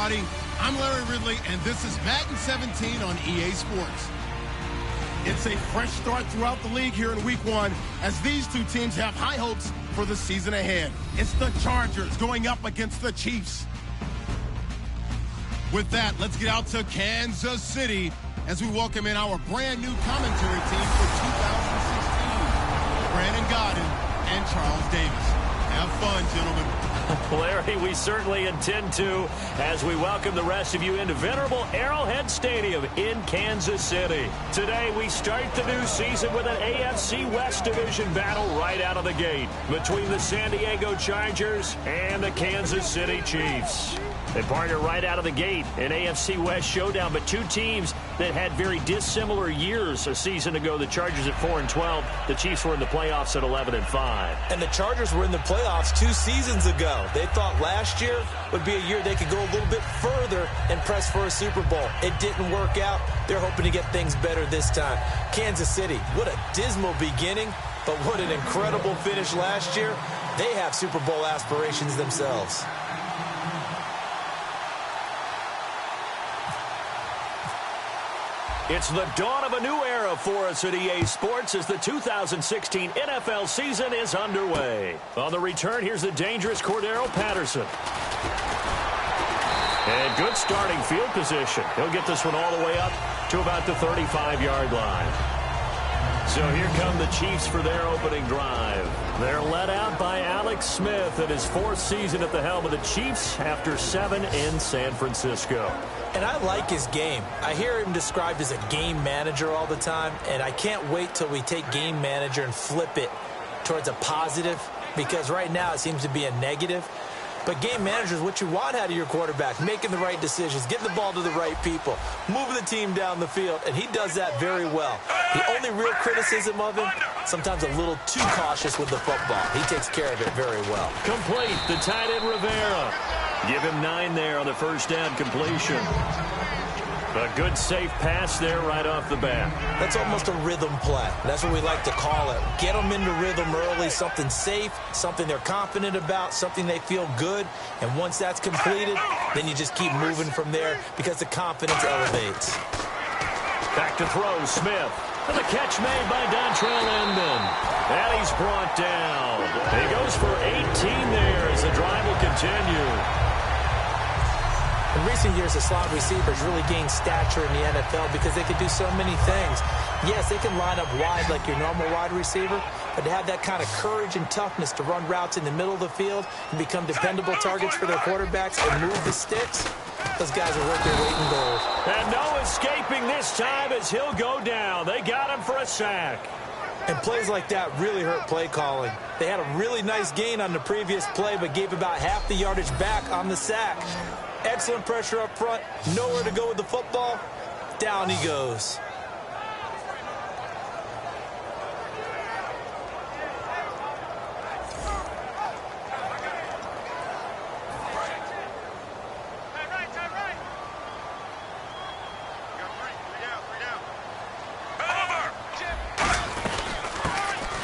everybody. I'm Larry Ridley, and this is Madden 17 on EA Sports. It's a fresh start throughout the league here in Week 1 as these two teams have high hopes for the season ahead. It's the Chargers going up against the Chiefs. With that, let's get out to Kansas City as we welcome in our brand new commentary team for 2016. Brandon Gaudin and Charles Davis. Have fun, gentlemen. Larry, we certainly intend to as we welcome the rest of you into venerable Arrowhead Stadium in Kansas City. Today, we start the new season with an AFC West Division battle right out of the gate between the San Diego Chargers and the Kansas City Chiefs. They partner right out of the gate, an AFC West showdown, but two teams that had very dissimilar years a season ago. The Chargers at 4-12, the Chiefs were in the playoffs at 11-5. And the Chargers were in the playoffs 2 seasons ago. They thought last year would be a year they could go a little bit further and press for a Super Bowl. It didn't work out. They're hoping to get things better this time. Kansas City, what a dismal beginning, but what an incredible finish last year. They have Super Bowl aspirations themselves. It's the dawn of a new era for us at EA Sports as the 2016 NFL season is underway. On the return, here's the dangerous Cordero Patterson. And good starting field position. He'll get this one all the way up to about the 35-yard line. So here come the Chiefs for their opening drive. They're led out by Alex Smith in his 4th season at the helm of the Chiefs after 7 in San Francisco. And I like his game. I hear him described as a game manager all the time, and I can't wait till we take game manager and flip it towards a positive, because right now it seems to be a negative. But game manager is what you want out of your quarterback, making the right decisions, getting the ball to the right people, moving the team down the field, and he does that very well. The only real criticism of him, sometimes a little too cautious with the football. He takes care of it very well. Complete, the tight end Rivera. Give him 9 there on the first down completion. A good safe pass there right off the bat. That's almost a rhythm play. That's what we like to call it. Get them into rhythm early, something safe, something they're confident about, something they feel good. And once that's completed, then you just keep moving from there because the confidence elevates. Back to throw, Smith. And the catch made by Dontrell Inman. And he's brought down. He goes for 18 there as the drive will continue. In recent years, the slot receivers really gained stature in the NFL because they could do so many things. Yes, they can line up wide like your normal wide receiver, but to have that kind of courage and toughness to run routes in the middle of the field and become dependable targets for their quarterbacks and move the sticks, those guys are worth their weight in gold. And no escaping this time as he'll go down. They got him for a sack. And plays like that really hurt play calling. They had a really nice gain on the previous play, but gave about half the yardage back on the sack. Excellent pressure up front. Nowhere to go with the football. Down he goes.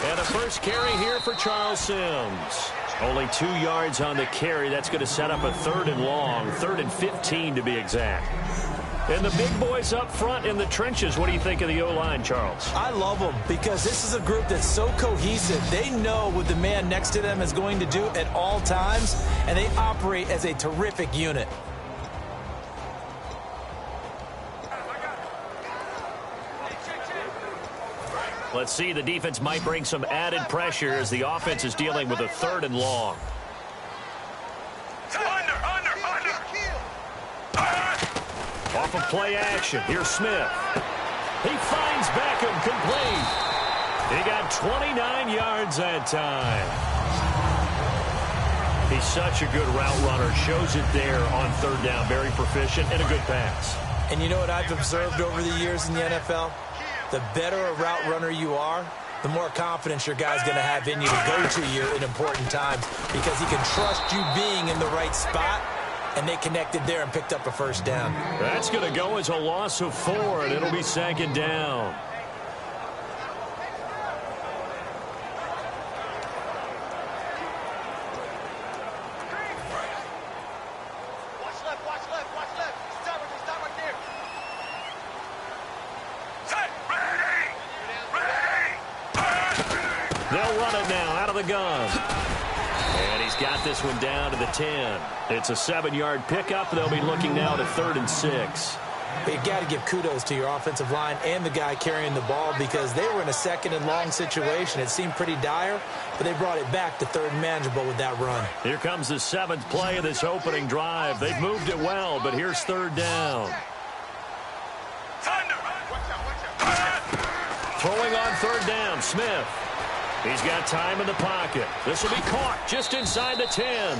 And a first carry here for Charles Sims. Only 2 yards on the carry. That's going to set up a 3rd and long, 3rd and 15 to be exact. And the big boys up front in the trenches. What do you think of the O-line, Charles? I love them because this is a group that's so cohesive. They know what the man next to them is going to do at all times, and they operate as a terrific unit. Let's see, the defense might bring some added pressure as the offense is dealing with a 3rd and long. Off of play action, here's Smith. He finds Beckham complete. He got 29 yards that time. He's such a good route runner. Shows it there on 3rd down. Very proficient and a good pass. And you know what I've observed over the years in the NFL? The better a route runner you are, the more confidence your guy's going to have in you to go to you in important times because he can trust you being in the right spot, and they connected there and picked up a first down. That's going to go as a loss of 4, and it'll be 2nd down. run it now out of the gun. And he's got this one down to the 10. It's a 7-yard pickup. They'll be looking now to 3rd and 6. But you got to give kudos to your offensive line and the guy carrying the ball because they were in a 2nd and long situation. It seemed pretty dire, but they brought it back to 3rd and manageable with that run. Here comes the 7th play of this opening drive. They've moved it well, but here's 3rd down. Throwing on 3rd down, Smith. He's got time in the pocket. This will be caught just inside the 10.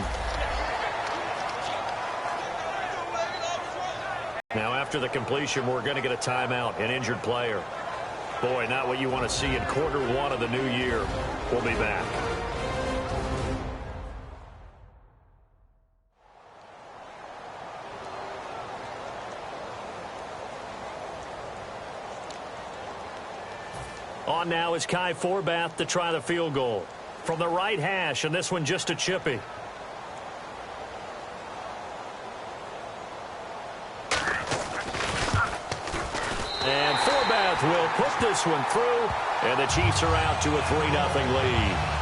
Now, after the completion, we're going to get a timeout, an injured player. Boy, not what you want to see in Q1 of the new year. We'll be back. On now is Kai Forbath to try the field goal. From the right hash, and this one just a chippy. And Forbath will put this one through, and the Chiefs are out to a 3-0 lead.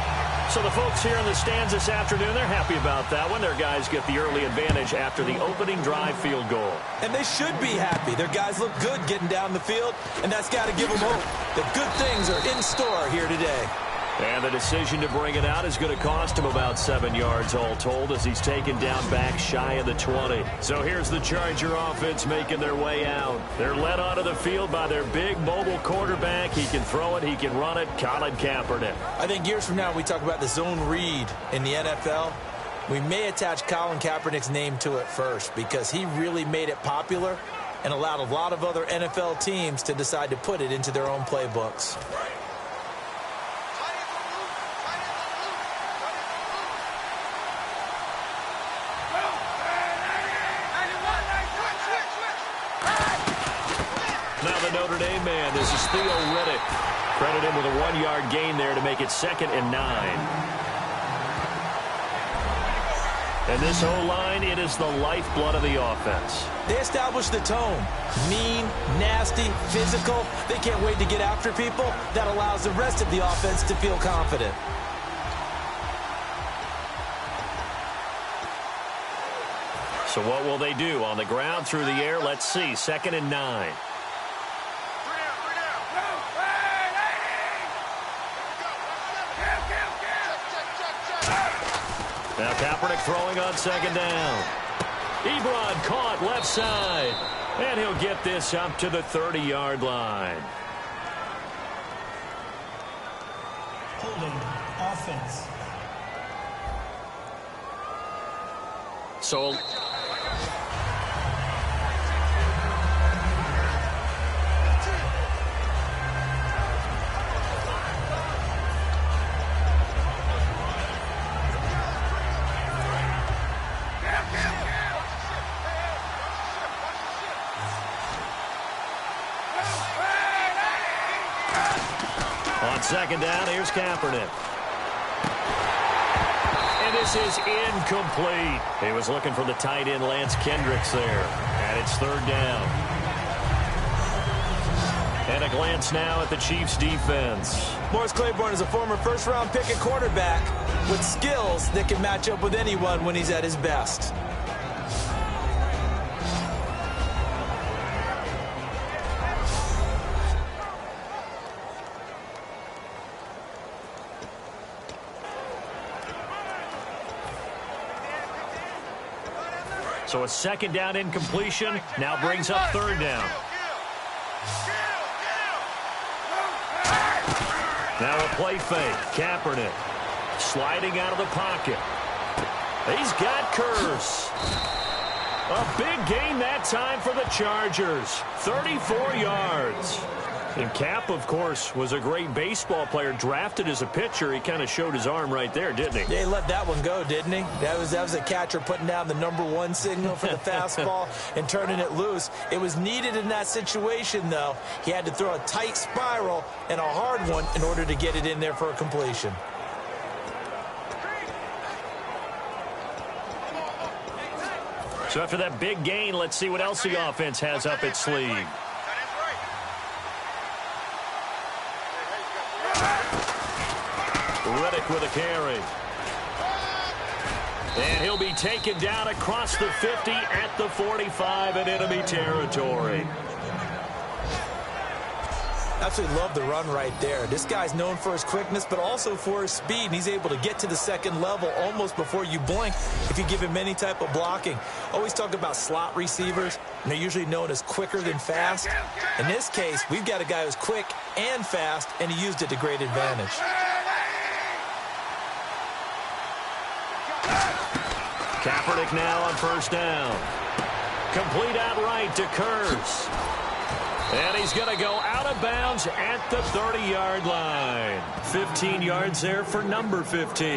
So the folks here in the stands this afternoon, they're happy about that one. Their guys get the early advantage after the opening drive field goal. And they should be happy. Their guys look good getting down the field, and that's got to give them hope that good things are in store here today. And the decision to bring it out is going to cost him about 7 yards all told as he's taken down back shy of the 20. So here's the Charger offense making their way out. They're led onto the field by their big mobile quarterback. He can throw it, he can run it, Colin Kaepernick. I think years from now we talk about the zone read in the NFL. We may attach Colin Kaepernick's name to it first because he really made it popular and allowed a lot of other NFL teams to decide to put it into their own playbooks. Now the Notre Dame man, this is Theo Riddick. Credit him with a 1-yard gain there to make it 2nd and 9. And this O-line, it is the lifeblood of the offense. They establish the tone. Mean, nasty, physical. They can't wait to get after people. That allows the rest of the offense to feel confident. So what will they do? On the ground, through the air, let's see. 2nd and 9. Now Kaepernick throwing on 2nd down. Ebron caught left side. And he'll get this up to the 30-yard line. Holding offense. So on 2nd down, here's Kaepernick. And this is incomplete. He was looking for the tight end, Lance Kendricks, there. And it's 3rd down. And a glance now at the Chiefs' defense. Morris Claiborne is a former first-round pick at quarterback with skills that can match up with anyone when he's at his best. So a 2nd down incompletion now brings up 3rd down. Now a play fake. Kaepernick sliding out of the pocket. He's got Curse. A big gain that time for the Chargers. 34 yards. And Cap, of course, was a great baseball player, drafted as a pitcher. He kind of showed his arm right there, didn't he? Yeah, he let that one go, didn't he? That was a catcher putting down the #1 signal for the fastball and turning it loose. It was needed in that situation, though. He had to throw a tight spiral and a hard one in order to get it in there for a completion. So after that big gain, let's see what else the offense has up its sleeve. Kaepernick with a carry. And he'll be taken down across the 50 at the 45 in enemy territory. Absolutely love the run right there. This guy's known for his quickness, but also for his speed. And he's able to get to the second level almost before you blink if you give him any type of blocking. Always talk about slot receivers, and they're usually known as quicker than fast. In this case, we've got a guy who's quick and fast, and he used it to great advantage. Kaepernick now on first down. Complete outright to Kurz. And he's going to go out of bounds at the 30-yard line. 15 yards there for number 15.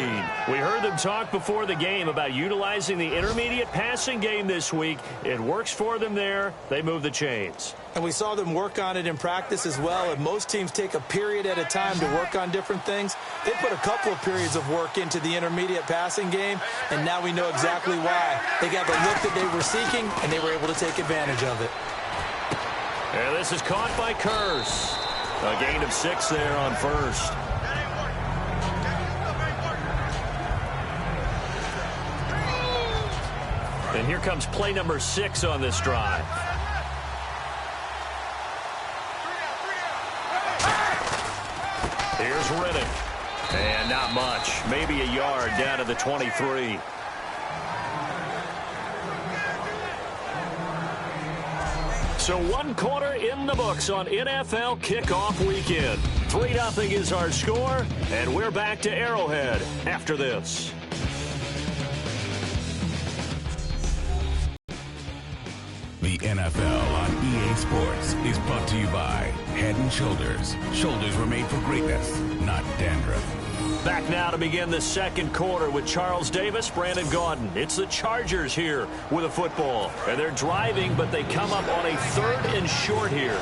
We heard them talk before the game about utilizing the intermediate passing game this week. It works for them there. They move the chains. And we saw them work on it in practice as well. And most teams take a period at a time to work on different things. They put a couple of periods of work into the intermediate passing game, and now we know exactly why. They got the look that they were seeking, and they were able to take advantage of it. And this is caught by Kurz. A gain of 6 there on first. And here comes play number 6 on this drive. Here's Riddick. And not much. Maybe a yard down to the 23. So 1 quarter in the books on NFL kickoff weekend. 3-0 is our score, and we're back to Arrowhead after this. The NFL on EA Sports is brought to you by Head & Shoulders. Shoulders were made for greatness, not dandruff. Back now to begin the second quarter with Charles Davis, Brandon Gaudin. It's the Chargers here with a football. And they're driving, but they come up on a 3rd and short here.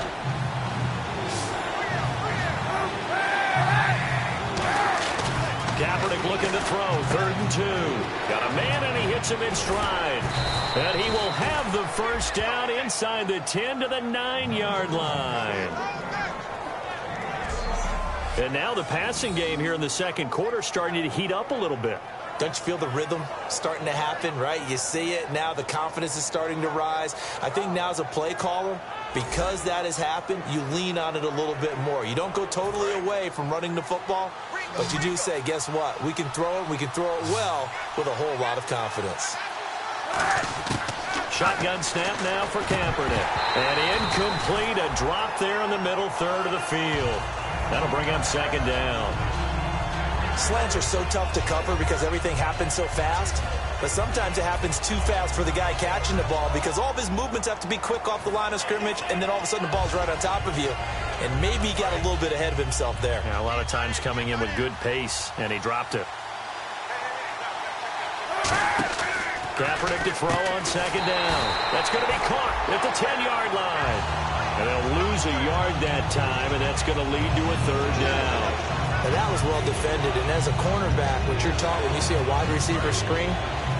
Kaepernick looking to throw, 3rd and 2. Got a man, and he hits him in stride. And he will have the first down inside the 10 to the 9-yard line. And now the passing game here in the second quarter starting to heat up a little bit. Don't you feel the rhythm starting to happen, right? You see it now. The confidence is starting to rise. I think now as a play caller, because that has happened, you lean on it a little bit more. You don't go totally away from running the football, but you do say, guess what? We can throw it. We can throw it well with a whole lot of confidence. Shotgun snap now for Kaepernick. And incomplete. A drop there in the middle 3rd of the field. That'll bring up 2nd down. Slants are so tough to cover because everything happens so fast. But sometimes it happens too fast for the guy catching the ball because all of his movements have to be quick off the line of scrimmage, and then all of a sudden the ball's right on top of you. And maybe he got a little bit ahead of himself there. Yeah, a lot of times coming in with good pace, and he dropped it. Kaepernick to throw on 2nd down. That's going to be caught at the 10-yard line. And they'll lose a yard that time, and that's going to lead to a 3rd down. And that was well defended. And as a cornerback, what you're taught when you see a wide receiver screen,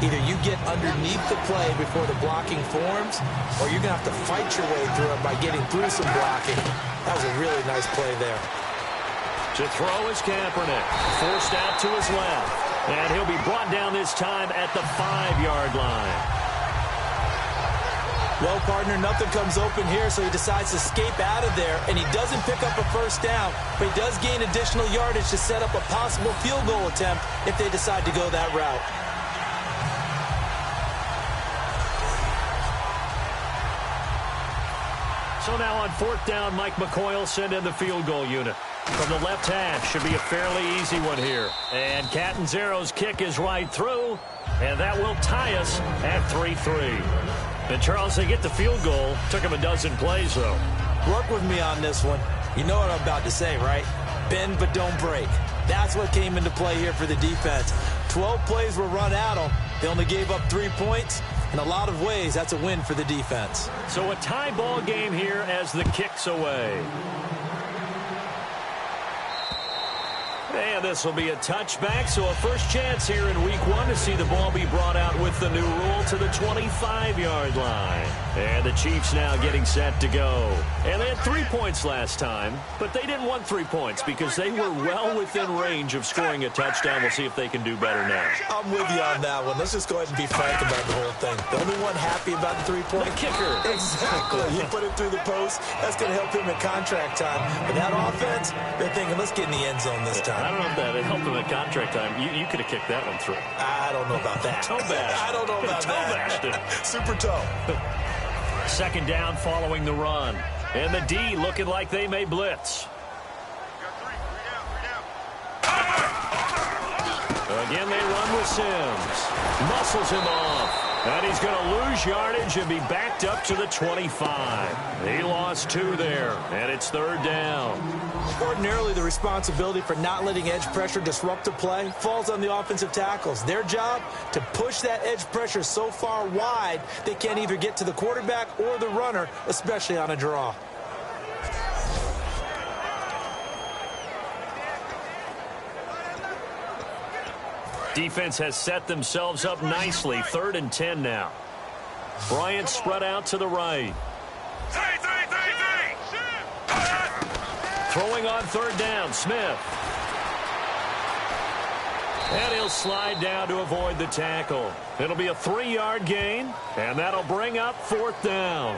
either you get underneath the play before the blocking forms, or you're going to have to fight your way through it by getting through some blocking. That was a really nice play there. To throw is Kaepernick. Forced out to his left. And he'll be brought down this time at the 5-yard line. Well, partner, nothing comes open here, so he decides to escape out of there, and he doesn't pick up a first down, but he does gain additional yardage to set up a possible field goal attempt if they decide to go that route. So now on 4th down, Mike McCoy will send in the field goal unit. From the left hash, should be a fairly easy one here. And Catanzaro's kick is right through, and that will tie us at 3-3. And, Charles, they get the field goal. Took him a dozen plays, though. Work with me on this one. You know what I'm about to say, right? Bend but don't break. That's what came into play here for the defense. 12 plays were run at them. They only gave up 3 points. In a lot of ways, that's a win for the defense. So a tie ball game here as the kick's away. And this will be a touchback, so a first chance here in week 1 to see the ball be brought out with the new rule to the 25-yard line. And the Chiefs now getting set to go. And they had 3 points last time, but they didn't want 3 points because they were well within range of scoring a touchdown. We'll see if they can do better now. I'm with you on that one. Let's just go ahead and be frank about the whole thing. The only one happy about the 3-point? The kicker. Exactly. He put it through the post. That's going to help him in contract time. But that offense, they're thinking, let's get in the end zone this time. I don't know if that helped him at contract time. You could have kicked that one through. I don't know about that. Toe bash. I don't know about that. Super toe. Second down following the run. And the D looking like they may blitz. Again, they run with Sims. Muscles him off. And he's going to lose yardage and be backed up to the 25. He lost 2 there, and it's third down. Ordinarily, the responsibility for not letting edge pressure disrupt the play falls on the offensive tackles. Their job to push that edge pressure so far wide they can't either get to the quarterback or the runner, especially on a draw. Defense has set themselves up nicely. 3rd and 10 now. Bryant spread out to the right. Throwing on 3rd down, Smith. And he'll slide down to avoid the tackle. It'll be a 3-yard gain, and that'll bring up 4th down.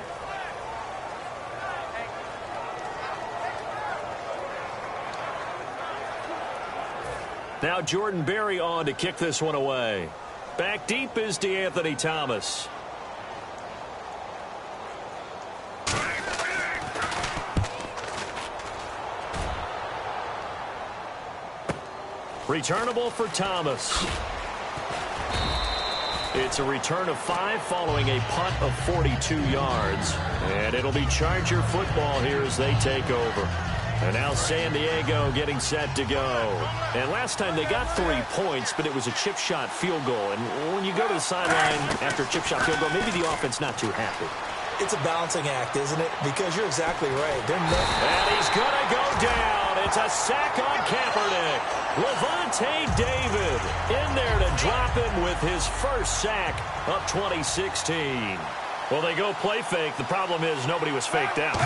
Now Jordan Berry on to kick this one away. Back deep is DeAnthony Thomas. Returnable for Thomas. It's a return of 5 following a punt of 42 yards. And it'll be Charger football here as they take over. And now San Diego getting set to go. And last time they got 3 points, but it was a chip shot field goal. And when you go to the sideline after a chip shot field goal, maybe the offense not too happy. It's a balancing act, isn't it? Because you're exactly right. And he's going to go down. It's a sack on Kaepernick. Levante David in there to drop him with his first sack of 2016. Well, they go play fake. The problem is nobody was faked out.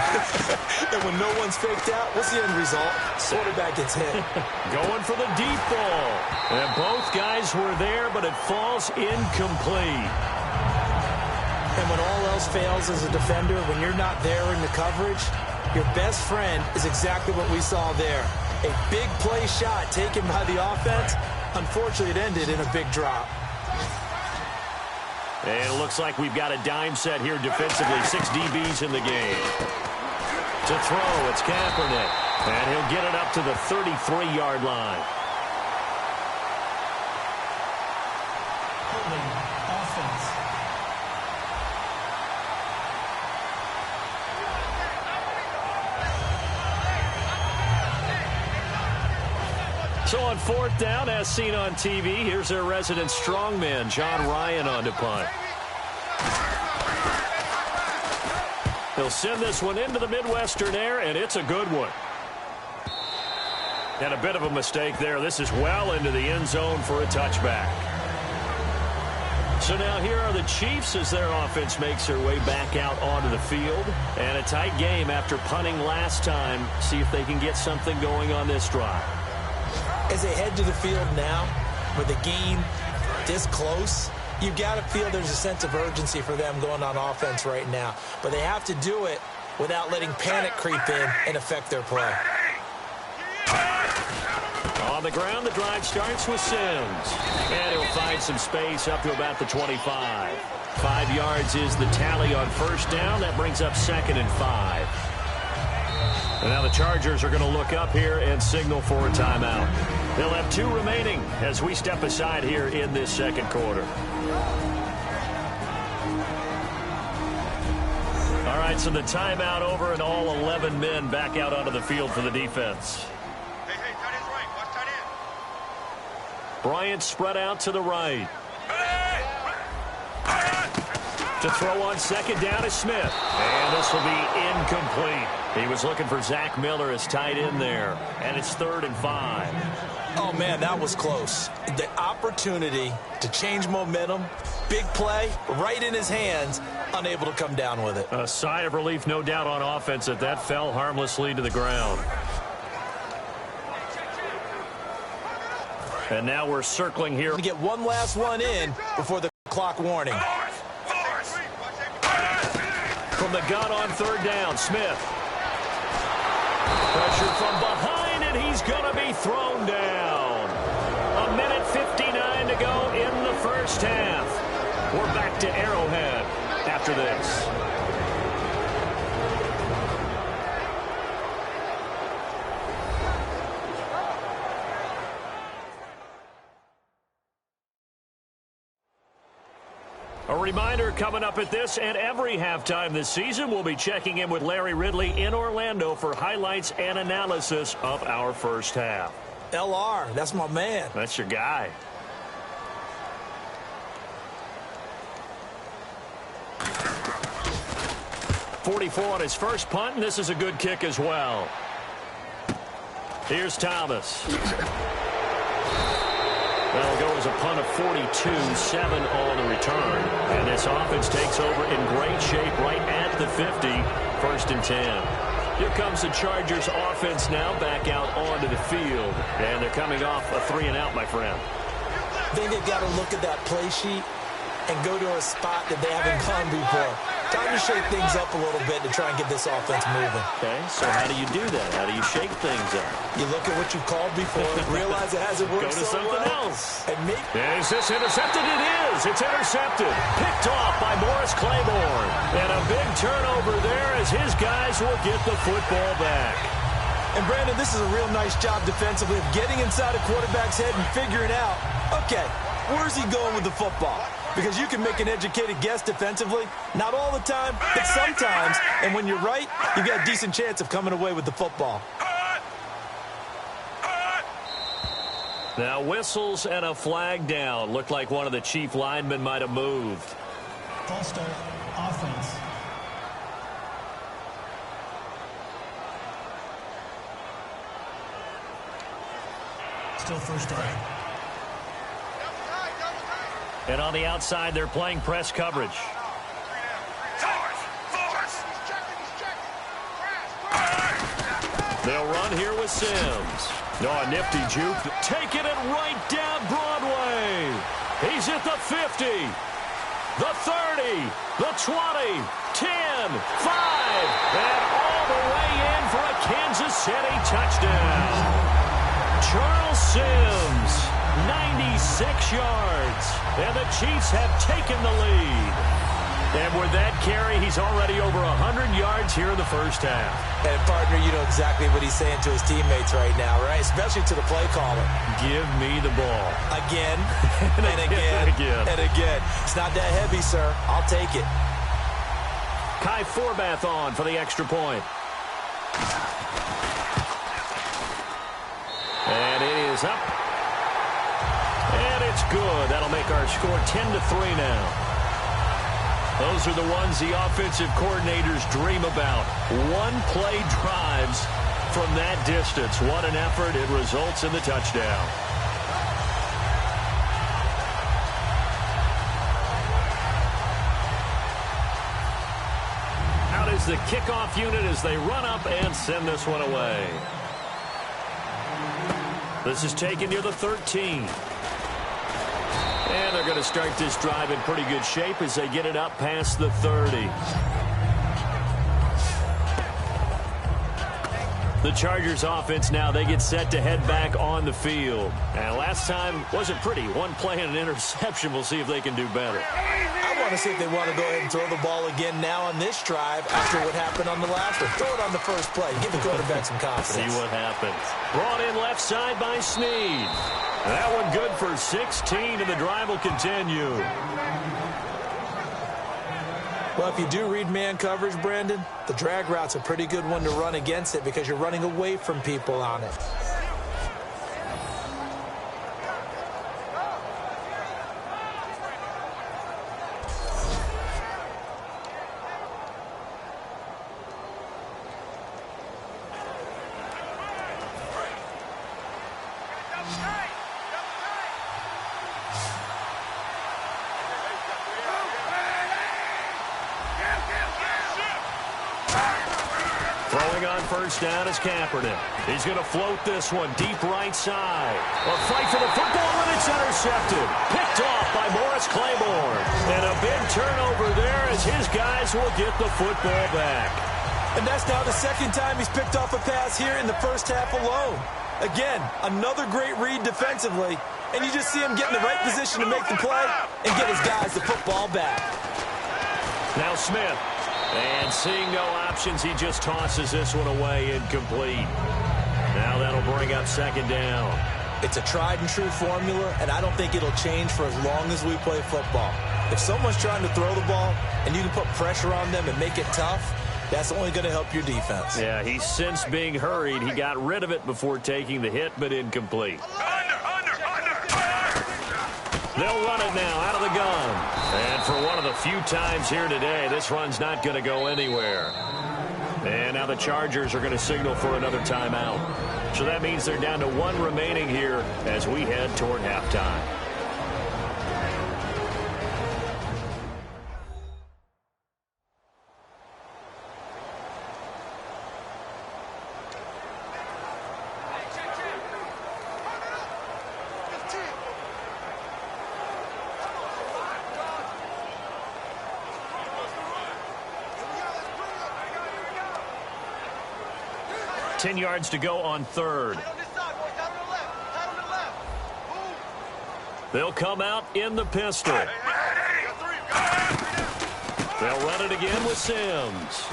And when no one's faked out, what's the end result? Quarterback gets hit. Going for the deep ball. And both guys were there, but it falls incomplete. And when all else fails as a defender, when you're not there in the coverage, your best friend is exactly what we saw there. A big play shot taken by the offense. Unfortunately, it ended in a big drop. And it looks like we've got a dime set here defensively. 6 DBs in the game. To throw, it's Kaepernick. And he'll get it up to the 33-yard line. Holding offense. So on 4th down, as seen on TV, here's their resident strongman, John Ryan, on to punt. He'll send this one into the Midwestern air, and it's a good one. And a bit of a mistake there. This is well into the end zone for a touchback. So now here are the Chiefs as their offense makes their way back out onto the field. And a tight game after punting last time. See if they can get something going on this drive. As they head to the field now, with the game this close, you've got to feel there's a sense of urgency for them going on offense right now. But they have to do it without letting panic creep in and affect their play. On the ground, the drive starts with Sims. And he'll find some space up to about the 25. 5 yards is the tally on first down. That brings up 2nd and 5. And now the Chargers are going to look up here and signal for a timeout. They'll have 2 remaining as we step aside here in this second quarter. All right, so the timeout over and all 11 men back out onto the field for the defense. Hey, tight end's right. Watch tight end. Bryant spread out to the right. To throw on second down is Smith. And this will be incomplete. He was looking for Zach Miller as tight end there. And it's 3rd and 5. Oh, man, that was close. The opportunity to change momentum, big play, right in his hands, unable to come down with it. A sigh of relief, no doubt, on offense that fell harmlessly to the ground. And now we're circling here. To get one last one in before the clock warning. From the gun on 3rd down, Smith. Pressure from behind, and he's going to be thrown down. 1:59 to go in the first half. We're back to Arrowhead after this. A reminder, coming up at this and every halftime this season, we'll be checking in with Larry Ridley in Orlando for highlights and analysis of our first half. LR, that's my man. That's your guy. .44 on his first punt, and this is a good kick as well. Here's Thomas. That'll go as a punt of 42, 7 on the return. And this offense takes over in great shape right at the 50, 1st and 10. Here comes the Chargers offense now back out onto the field. And they're coming off a 3-and-out, my friend. I think they've got to look at that play sheet and go to a spot that they haven't gone before. Time to shake things up a little bit to try and get this offense moving. Okay, so how do you do that? How do you shake things up? You look at what you've called before, realize it hasn't worked Go to so something well, else. And make... Is this intercepted? It is. It's intercepted. Picked off by Morris Claiborne. And a big turnover there as his guys will get the football back. And, Brandon, this is a real nice job defensively of getting inside a quarterback's head and figuring out, okay, where's he going with the football? Because you can make an educated guess defensively. Not all the time, but sometimes. And when you're right, you've got a decent chance of coming away with the football. Now whistles and a flag down. Looked like one of the chief linemen might have moved. False start, offense. Still 1st down. And on the outside, they're playing press coverage. They'll run here with Sims. No, a nifty juke. Taking it right down Broadway. He's at the 50, the 30, the 20, 10, 5, and all the way in for a Kansas City touchdown. Charles Sims. 96 yards, and the Chiefs have taken the lead. And with that carry, he's already over 100 yards here in the first half. And, partner, you know exactly what he's saying to his teammates right now, right? Especially to the play caller. Give me the ball. Again, and again, and again. It's not that heavy, sir. I'll take it. Kai Forbath on for the extra point. And it is up. And it's good. That'll make our score 10-3 now. Those are the ones the offensive coordinators dream about. One-play drives from that distance. What an effort. It results in the touchdown. Out is the kickoff unit as they run up and send this one away. This is taken near the 13. And they're going to start this drive in pretty good shape as they get it up past the 30. The Chargers offense now, they get set to head back on the field. And last time wasn't pretty. One play and an interception. We'll see if they can do better. I want to see if they want to go ahead and throw the ball again now on this drive after what happened on the last one. Throw it on the first play. Give the quarterback some confidence. See what happens. Brought in left side by Snead. That one good for 16, and the drive will continue. Well, if you do read man coverage, Brandon, the drag route's a pretty good one to run against it because you're running away from people on it. first down is Kaepernick. He's going to float this one deep right side. A fight for the football, and it's intercepted. Picked off by Morris Claiborne. And a big turnover there as his guys will get the football back. And that's now the second time he's picked off a pass here in the first half alone. Again, another great read defensively, and you just see him get in the right position to make the play and get his guys the football back. Now Smith, and seeing no options, he just tosses this one away, incomplete. Now that'll bring up second down. It's a tried and true formula, and I don't think it'll change for as long as we play football. If someone's trying to throw the ball and you can put pressure on them and make it tough, that's only going to help your defense. Yeah, he's since being hurried. He got rid of it before taking the hit, but incomplete. They'll run it now out of the gun. And for one of the few times here today, this run's not going to go anywhere. And now the Chargers are going to signal for another timeout. So that means they're down to one remaining here as we head toward halftime. Ten yards to go on third. They'll come out in the pistol. They'll run it again with Sims.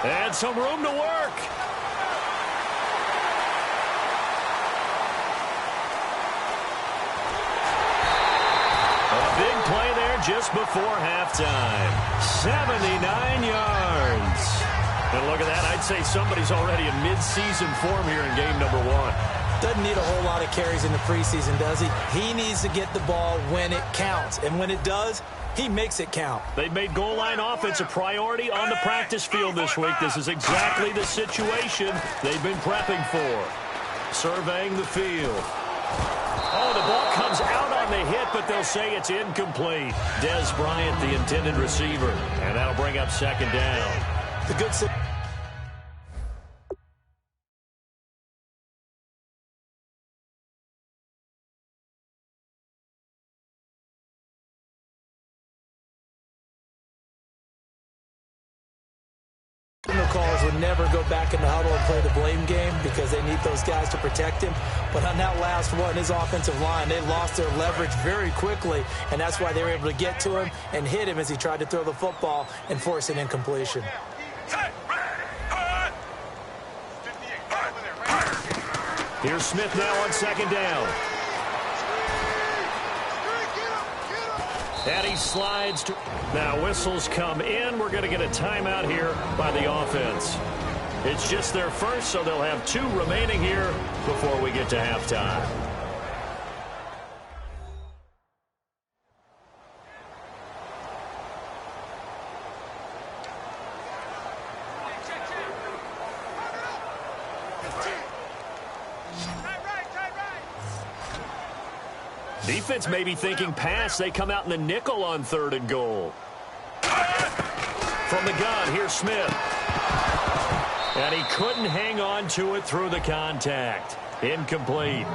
And some room to work. A big play there just before halftime. 79 yards. And look at that. I'd say somebody's already in mid-season form here in game number one. Doesn't need a whole lot of carries in the preseason, does he? He needs to get the ball when it counts. And when it does, he makes it count. They've made goal line offense a priority on the practice field this week. This is exactly the situation they've been prepping for. Surveying the field. Oh, the ball comes out on the hit, but they'll say it's incomplete. Dez Bryant, the intended receiver. And that'll bring up second down. The good calls would never go back in the huddle and play the blame game because they need those guys to protect him. But on that last one, his offensive line, they lost their leverage very quickly, and that's why they were able to get to him and hit him as he tried to throw the football and force an incompletion. Here's Smith now on second down. And he slides to... Now whistles come in. We're going to get a timeout here by the offense. It's just their first, so they'll have two remaining here before we get to halftime. Defense may be thinking pass. They come out in the nickel on third and goal. From the gun, here's Smith. And he couldn't hang on to it through the contact. Incomplete.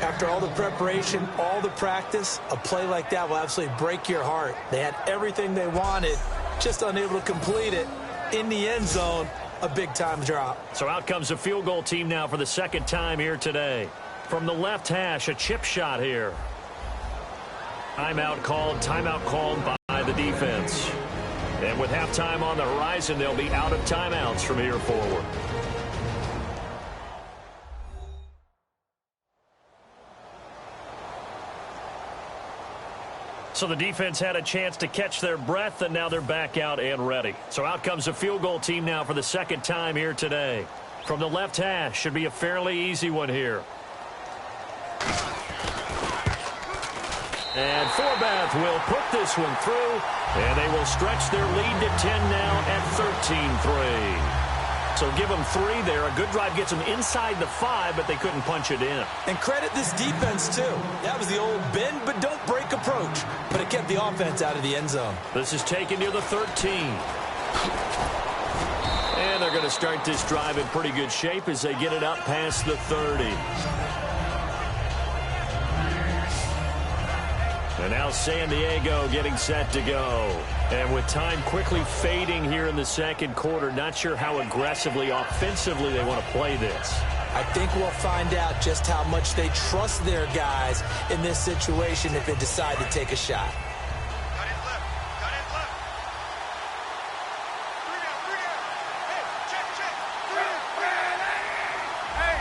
After all the preparation, all the practice, a play like that will absolutely break your heart. They had everything they wanted, just unable to complete it. In the end zone, a big-time drop. So out comes the field goal team now for the second time here today. From the left hash, a chip shot here. Timeout called by the defense. And with halftime on the horizon, they'll be out of timeouts from here forward. So the defense had a chance to catch their breath, and now they're back out and ready. So out comes the field goal team now for the second time here today. From the left hash, should be a fairly easy one here. And Forbath will put this one through, and they will stretch their lead to 10 now at 13-3. So give them 3 there. A good drive gets them inside the 5, but they couldn't punch it in. And credit this defense, too. That was the old bend but don't break approach, but it kept the offense out of the end zone. This is taken near the 13. And they're going to start this drive in pretty good shape as they get it up past the 30. And now San Diego getting set to go. And with time quickly fading here in the second quarter, not sure how aggressively, offensively they want to play this. I think we'll find out just how much they trust their guys in this situation if they decide to take a shot. Cut in left. Cut in left. Three down. Hey, check. Three down. Hey,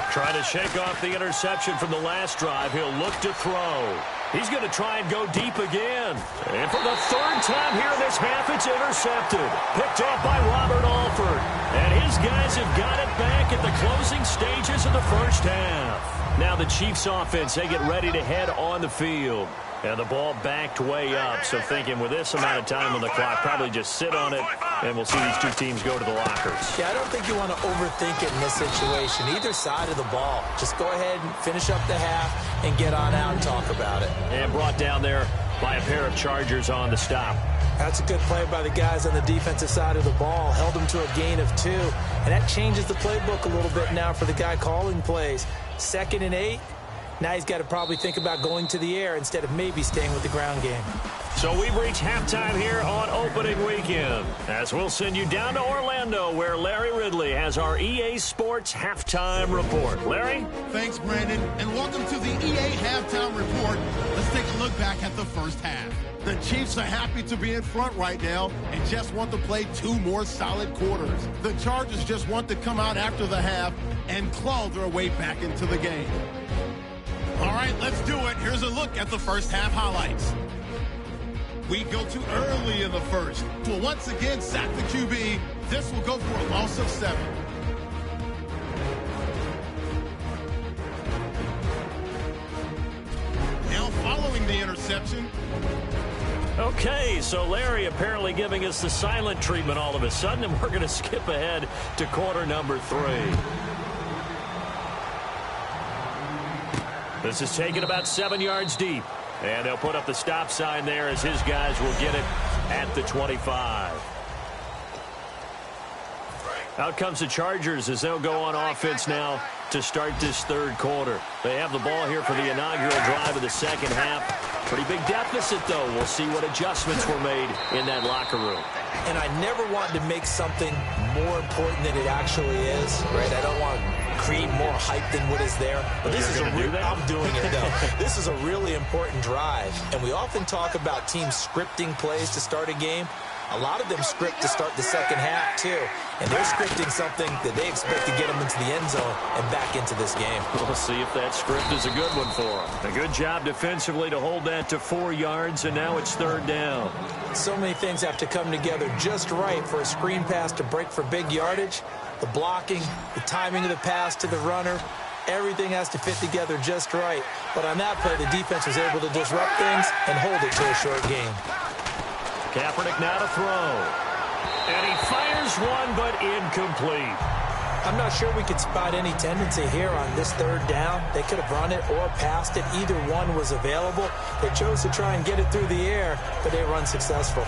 91. Trying to shake off the interception from the last drive. He'll look to throw. He's going to try and go deep again. And for the third time here in this half, it's intercepted. Picked off by Robert Alford. And his guys have got it back at the closing stages of the first half. Now the Chiefs offense, they get ready to head on the field. And the ball backed way up. So thinking with this amount of time on the clock, probably just sit on it, and we'll see these two teams go to the lockers. Yeah, I don't think you want to overthink it in this situation. Either side of the ball. Just go ahead and finish up the half and get on out and talk about it. And brought down there by a pair of Chargers on the stop. That's a good play by the guys on the defensive side of the ball. Held them to a gain of 2. And that changes the playbook a little bit now for the guy calling plays. 2nd and 8. Now he's got to probably think about going to the air instead of maybe staying with the ground game. So we've reached halftime here on opening weekend, as we'll send you down to Orlando, where Larry Ridley has our EA Sports Halftime Report. Larry? Thanks, Brandon, and welcome to the EA Halftime Report. Let's take a look back at the first half. The Chiefs are happy to be in front right now and just want to play 2 more solid quarters. The Chargers just want to come out after the half and claw their way back into the game. All right, let's do it. Here's a look at the first half highlights. We go to early in the first. Will once again sack the QB. This will go for a loss of 7. Now following the interception. Okay, so Larry apparently giving us the silent treatment all of a sudden, and we're going to skip ahead to quarter number 3. This is taken about 7 yards deep. And they'll put up the stop sign there as his guys will get it at the 25. Out comes the Chargers as they'll go on offense now to start this third quarter. They have the ball here for the inaugural drive of the second half. Pretty big deficit, though. We'll see what adjustments were made in that locker room. And I never want to make something more important than it actually is, right? I don't want to create more hype than what is there. But this is I'm doing it, though. This is a really important drive. And we often talk about teams scripting plays to start a game. A lot of them script to start the second half, too. And they're scripting something that they expect to get them into the end zone and back into this game. We'll see if that script is a good one for them. A good job defensively to hold that to 4 yards, and now it's third down. So many things have to come together just right for a screen pass to break for big yardage. The blocking, the timing of the pass to the runner, everything has to fit together just right. But on that play, the defense was able to disrupt things and hold it to a short game. Kaepernick now to throw. And he fires one, but incomplete. I'm not sure we could spot any tendency here on this third down. They could have run it or passed it. Either one was available. They chose to try and get it through the air, but they were unsuccessful.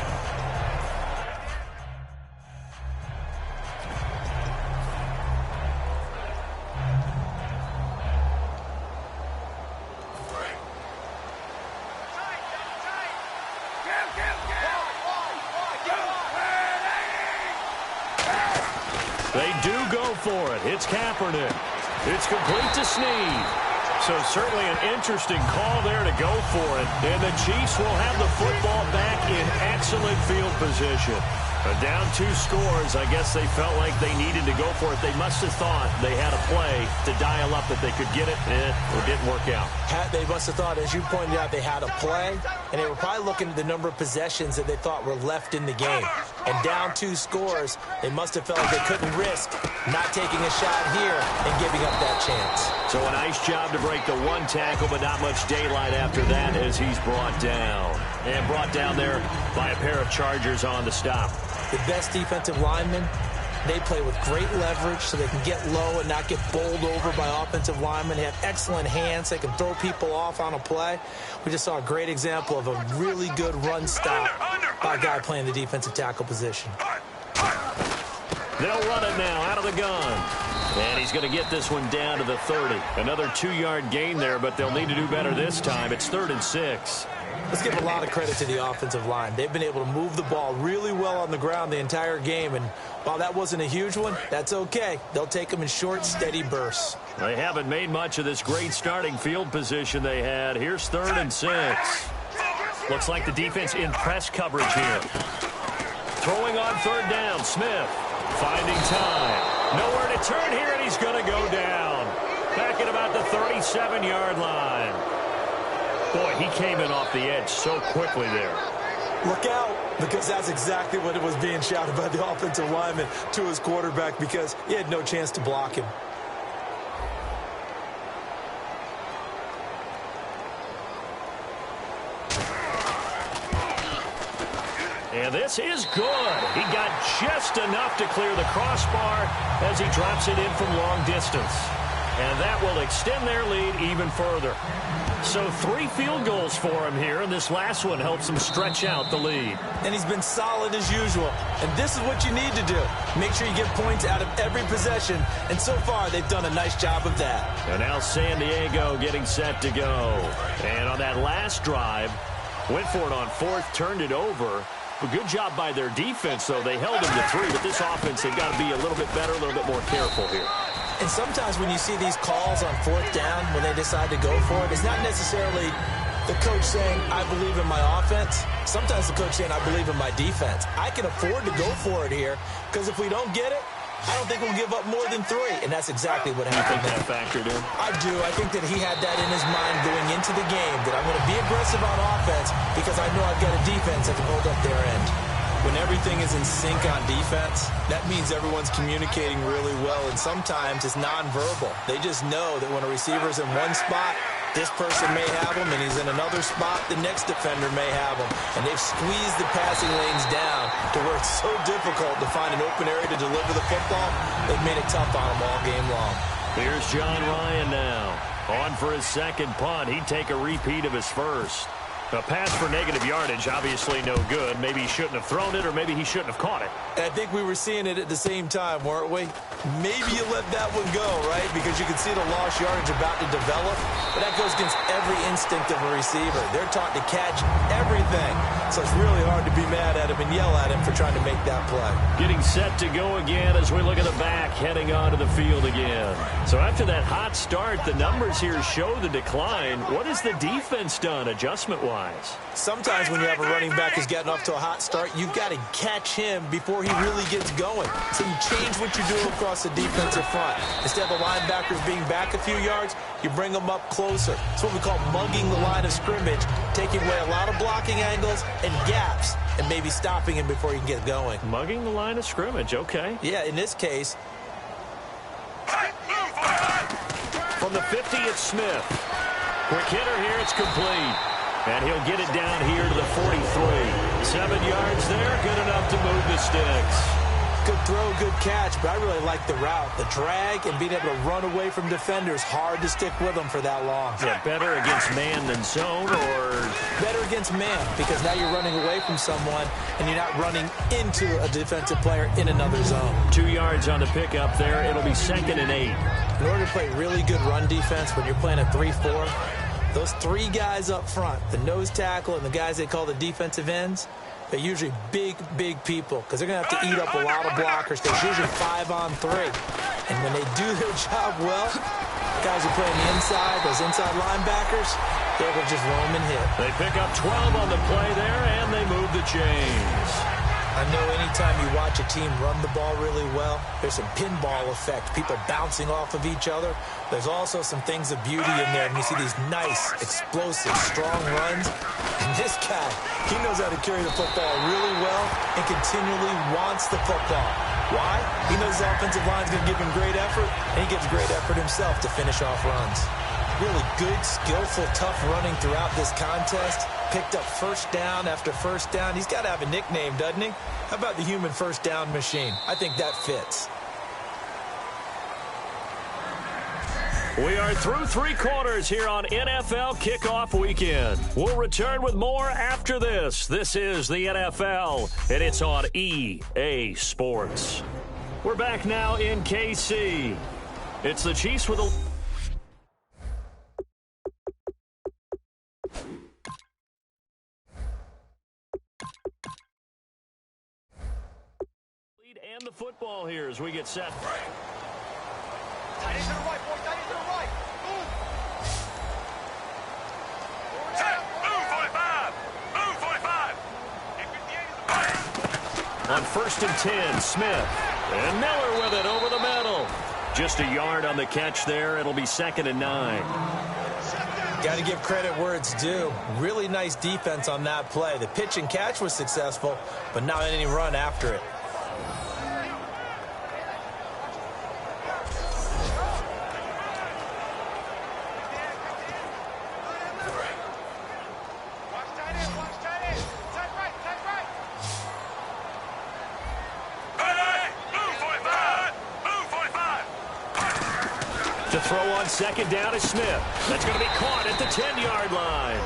They do go for it. It's Kaepernick. It's complete to Snead. So certainly an interesting call there to go for it. And the Chiefs will have the football back in excellent field position. Down 2 scores. I guess they felt like they needed to go for it. They must have thought they had a play to dial up that they could get it. It didn't work out. They must have thought, as you pointed out, they had a play, and they were probably looking at the number of possessions that they thought were left in the game. And down 2 scores, they must have felt like they couldn't risk not taking a shot here and giving up that chance. So a nice job to break the 1 tackle, but not much daylight after that as he's brought down. And brought down there by a pair of Chargers on the stop. The best defensive lineman They play with great leverage so they can get low and not get bowled over by offensive linemen. They have excellent hands. They can throw people off on a play. We just saw a great example of a really good run stop by a guy playing the defensive tackle position. They'll run it now out of the gun. And he's going to get this one down to the 30. Another 2-yard gain there, but they'll need to do better this time. It's 3rd and 6. Let's give a lot of credit to the offensive line. They've been able to move the ball really well on the ground the entire game. And while that wasn't a huge one, that's okay. They'll take them in short, steady bursts. They haven't made much of this great starting field position they had. Here's 3rd and 6. Looks like the defense in press coverage here. Throwing on 3rd down, Smith. Finding time. Nowhere to turn here, and he's going to go down. Back at about the 37-yard line. Boy, he came in off the edge so quickly there. Look out, because that's exactly what it was being shouted by the offensive lineman to his quarterback, because he had no chance to block him. And this is good. He got just enough to clear the crossbar as he drops it in from long distance. And that will extend their lead even further. So 3 field goals for him here, and this last one helps him stretch out the lead. And he's been solid as usual. And this is what you need to do. Make sure you get points out of every possession. And so far, they've done a nice job of that. And now San Diego getting set to go. And on that last drive, went for it on 4th, turned it over. A good job by their defense, though. They held him to 3, but this offense, they've got to be a little bit better, a little bit more careful here. And sometimes when you see these calls on 4th down, when they decide to go for it, it's not necessarily the coach saying, I believe in my offense. Sometimes the coach saying, I believe in my defense. I can afford to go for it here, because if we don't get it, I don't think we'll give up more than 3. And that's exactly what happened. You think that factored in? I do. I think that he had that in his mind going into the game, that I'm going to be aggressive on offense because I know I've got a defense that can hold up their end. When everything is in sync on defense, that means everyone's communicating really well, and sometimes it's nonverbal. They just know that when a receiver's in one spot, this person may have him, and he's in another spot, the next defender may have him. And they've squeezed the passing lanes down to where it's so difficult to find an open area to deliver the football. They've made it tough on him all game long. Here's John Ryan now. On for his second punt. He'd take a repeat of his first. A pass for negative yardage, obviously no good. Maybe he shouldn't have thrown it, or maybe he shouldn't have caught it. And I think we were seeing it at the same time, weren't we? Maybe you let that one go, right? Because you can see the lost yardage about to develop. But that goes against every instinct of a receiver. They're taught to catch everything. So it's really hard to be mad at him and yell at him for trying to make that play. Getting set to go again as we look at the back, heading onto the field again. So after that hot start, the numbers here show the decline. What has the defense done adjustment-wise? Sometimes when you have a running back who's getting off to a hot start, you've got to catch him before he really gets going. So you change what you do across the defensive front. Instead of the linebackers being back a few yards, you bring them up closer. It's what we call mugging the line of scrimmage, taking away a lot of blocking angles and gaps, and maybe stopping him before he can get going. Mugging the line of scrimmage, okay. Yeah, in this case. From the 50, it's Smith. Quick hitter here, it's complete. And he'll get it down here to the 43. 7 yards there, good enough to move the sticks. Good throw, good catch, but I really like the route. The drag and being able to run away from defenders, hard to stick with them for that long. Yeah, better against man than zone, or? Better against man, because now you're running away from someone and you're not running into a defensive player in another zone. 2 yards on the pickup there. It'll be 2nd and 8. In order to play really good run defense when you're playing a 3-4, those 3 guys up front, the nose tackle and the guys they call the defensive ends, they're usually big, big people because they're going to have to eat up a lot of blockers. There's usually 5 on 3. And when they do their job well, guys who play on the inside, those inside linebackers, they're able to just roam and hit. They pick up 12 on the play there, and they move the chains. I know anytime you watch a team run the ball really well, there's some pinball effect, people bouncing off of each other. There's also some things of beauty in there, and you see these nice, explosive, strong runs. And this guy, he knows how to carry the football really well and continually wants the football. Why? He knows the offensive line's going to give him great effort, and he gives great effort himself to finish off runs. really good, skillful, tough running throughout this contest. Picked up first down after first down. He's got to have a nickname, doesn't he? How about the human first down machine? I think that fits. We are through 3 quarters here on NFL Kickoff Weekend. We'll return with more after this. This is the NFL, and it's on EA Sports. We're back now in KC. It's the Chiefs with a lead and the football here as we get set. Tight end to the right, boys. Tight end to the right. Move. Set. Move, 45. Move, 45. On 1st and 10, Smith. And Miller with it over the middle. Just a yard on the catch there. It'll be 2nd and 9. Got to give credit where it's due. Really nice defense on that play. The pitch and catch was successful, but not any run after it. To throw on 2nd down is Smith. That's going to be caught at the 10-yard line.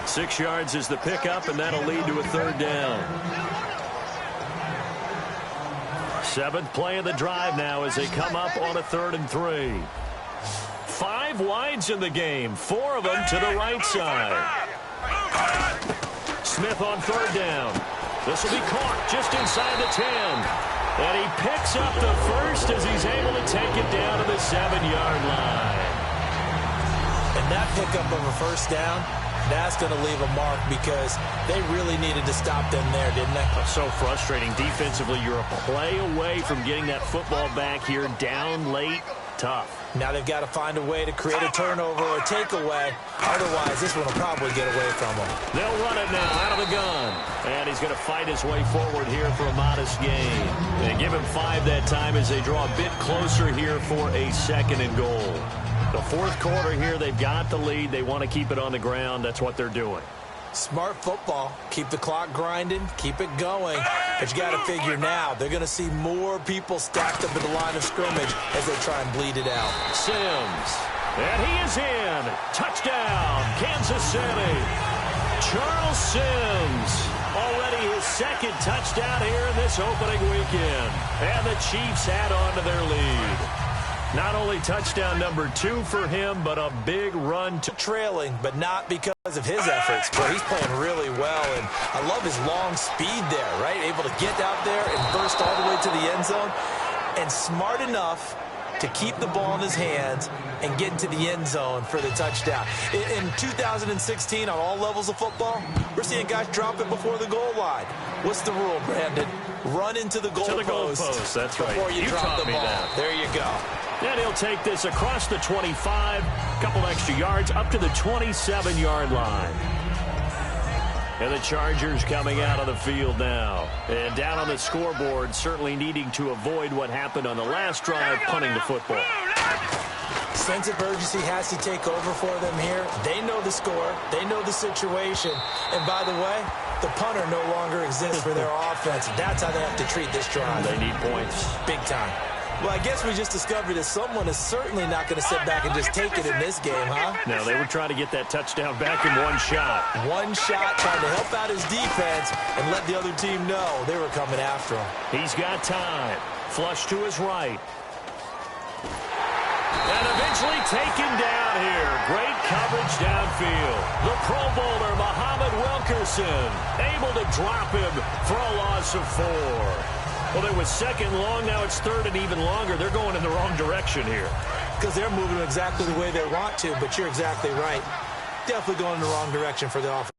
6 yards is the pickup, and that'll lead to a 3rd down. 7th play of the drive now as they come up on a 3rd and 3. 5 wides in the game, 4 of them to the right side. Smith on 3rd down. This will be caught just inside the 10. And he picks up the first as he's able to take it down to the 7-yard line. And that pickup of a first down, that's going to leave a mark because they really needed to stop them there, didn't they? So frustrating. Defensively, you're a play away from getting that football back here down late. Tough. Now they've got to find a way to create a turnover or takeaway. Otherwise, this one will probably get away from them. They'll run it now out of the gun. And he's going to fight his way forward here for a modest gain. They give him 5 that time as they draw a bit closer here for a 2nd and goal. The 4th quarter here, they've got the lead. They want to keep it on the ground. That's what they're doing. Smart football. Keep the clock grinding. Keep it going. But you got to figure now, they're going to see more people stacked up at the line of scrimmage as they try and bleed it out. Sims. And he is in. Touchdown, Kansas City. Charles Sims. Already his 2nd touchdown here in this opening weekend. And the Chiefs add on to their lead. Not only touchdown number 2 for him, but a big run to trailing, but not because of his efforts. But he's playing really well, and I love his long speed there, right? Able to get out there and burst all the way to the end zone, and smart enough to keep the ball in his hands and get into the end zone for the touchdown. In 2016, on all levels of football, we're seeing guys drop it before the goal line. What's the rule, Brandon? Run into the goal post. That's right. Before you drop the ball. That. There you go. And he'll take this across the 25, couple extra yards, up to the 27-yard line. And the Chargers coming out of the field now. And down on the scoreboard, certainly needing to avoid what happened on the last drive, punting the football. Sense of urgency has to take over for them here. They know the score. They know the situation. And by the way, the punter no longer exists for their offense. That's how they have to treat this drive. They need points. Big time. Well, I guess we just discovered that someone is certainly not going to sit back and just take it in this game, huh? No, they were trying to get that touchdown back in one shot. One shot, trying to help out his defense and let the other team know they were coming after him. He's got time. Flush to his right. And eventually taken down here. Great coverage downfield. The Pro Bowler, Muhammad Wilkerson, able to drop him for a loss of 4. Well, it was 2nd long. Now it's 3rd and even longer. They're going in the wrong direction here. Because they're moving exactly the way they want to, but you're exactly right. Definitely going in the wrong direction for the offense.